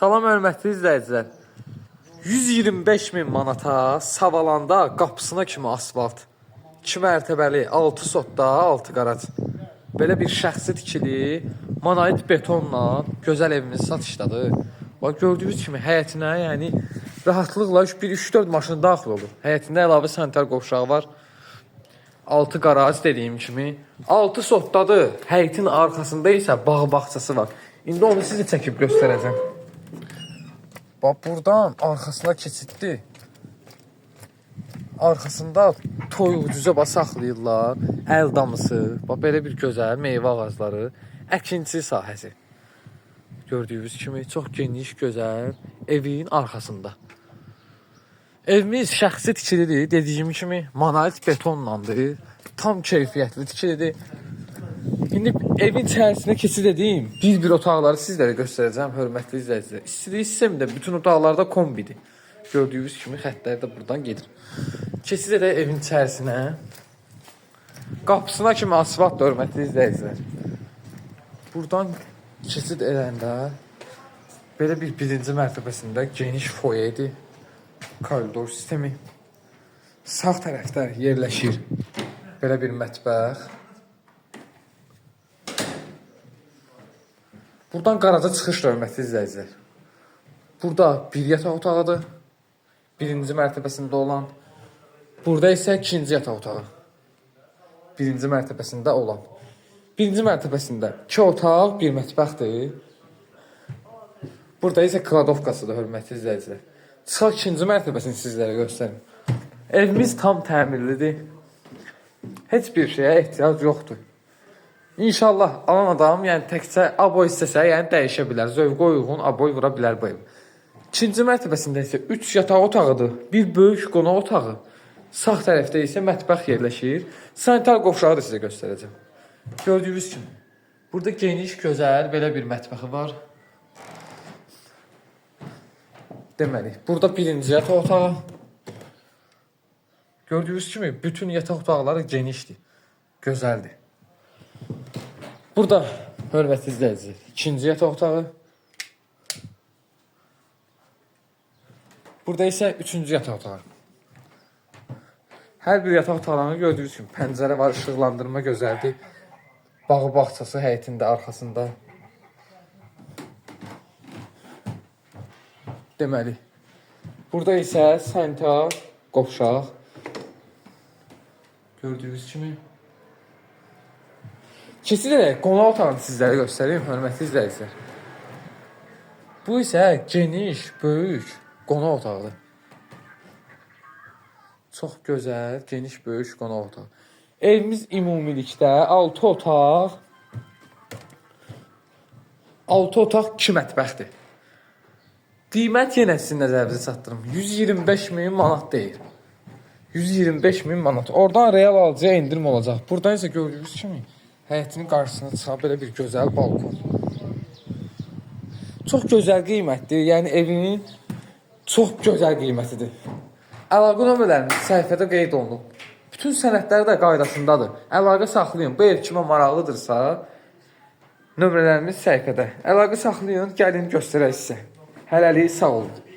Salam hörmətli izləyicilər. 125 min manata Savalanda qapısına kimi asfalt. 2 mərtəbəli, 6 sotda, 6 qarac. Belə bir şəxsi tikili monolit betonla gözəl evimiz satışdadır. Bax gördüyünüz kimi həyətinə, yəni rahatlıqla 3-4 maşın daxil olur. Həyətində əlavə sanitar qovşağı var. 6 qarac dediyim kimi 6 sotdadır. Həyətin arxasında isə bağ bağçası var. İndi onu sizə çəkib göstərəcəm. Bax buradan arxasına keçiddir. Arxasında toyuq cüzə saxlayırlar. Əl damısı, bax belə bir gözəl meyvə ağacları, əkinçi sahəsi. Gördüyünüz kimi çox geniş, gözəl evin arxasında. Evimiz şəxsi tikilidir. Dediyim kimi monolit betonlandır. Tam keyfiyyətli tikilidir. İndi evin içərisinə keçid edeyim. Bir otaqları sizlərə göstərəcəm, hörmətli izləyicilər. İstədiyi sistemdə bütün otaqlarda kombidir. Gördüyünüz kimi xəttlər də buradan gedir. Keçid edək evin içərisinə. Qapısına kimi asfalt, hörmətli izləyicilər. Buradan keçid edəndə belə bir birinci mərtəbəsində geniş foyedir. Koridor sistemi. Sağ tərəfdə yerləşir belə bir mətbəx. Buradan qaraca çıxış, hörmətli izləyicilər. Burada bir yataq otağıdır. Birinci mərtəbəsində olan. Burada isə ikinci yataq otağı. Birinci mərtəbəsində olan. Birinci mərtəbəsində 2 otaq, bir mətbəxdir. Burada isə kladovkasıdır, hörmətli izləyicilər. Çıxaq ikinci mərtəbəsini sizlərə göstərim. Evimiz tam təmirlidir. Heç bir şeyə ehtiyac yoxdur. İnşallah alan adam, yəni təkcə aboy istəsə, yəni dəyişə bilər. Zövqə uyğun aboy vura bilər bu ev. İkinci mərtəbəsində isə 3 yataq otağıdır. Bir böyük qonaq otağı. Sağ tərəfdə isə mətbəx yerləşir. Sanitar qovşağı da sizə göstərəcəm. Gördüyünüz kimi. Burada geniş, gözəl belə bir mətbəxi var. Deməli, burada birinci yataq otağı. Gördüyünüz kimi bütün yataq otaqları genişdir. Gözəldir. Burada hörmətli izləyicilər, ikinci yataq otağı. Burada isə üçüncü yataq otağı. Hər bir yataq otağlarını gördüyünüz kimi pəncərə var, işıqlandırma gözəldir. Bağı bağçası həyətində, arxasında. Deməli, burada isə sanitar qovşaq. Gördüyünüz kimi. Keçid edək, qonaq otağını sizlərə göstəreyim, hörmətli izləyicilər. Bu isə geniş, böyük qonaq otağıdır. Çox gözəl, geniş, böyük qonaq otağı. Evimiz ümumilikdə 6 otaq, 2 mətbəxdir. Qiymət yenə sizin nəzərinizə çatdırım. 125 min manat deyil. 125 min manat. Oradan real alıcıya indirim olacaq. Buradan isə gördüyünüz kimi həyətinin qarşısına çıxan belə bir gözəl balkon. Çox gözəl qiymətdir. Yəni evinin çox gözəl qiymətidir. Əlaqə nömrələrimiz səhifədə qeyd olunub. Bütün sənədlər də qaydasındadır. Əlaqə saxlayın. Bu ev kimə maraqlıdırsa, nömrələrimiz səhifədə. Əlaqə saxlayın, gəlin göstərək sizə. Hələlik sağ olun.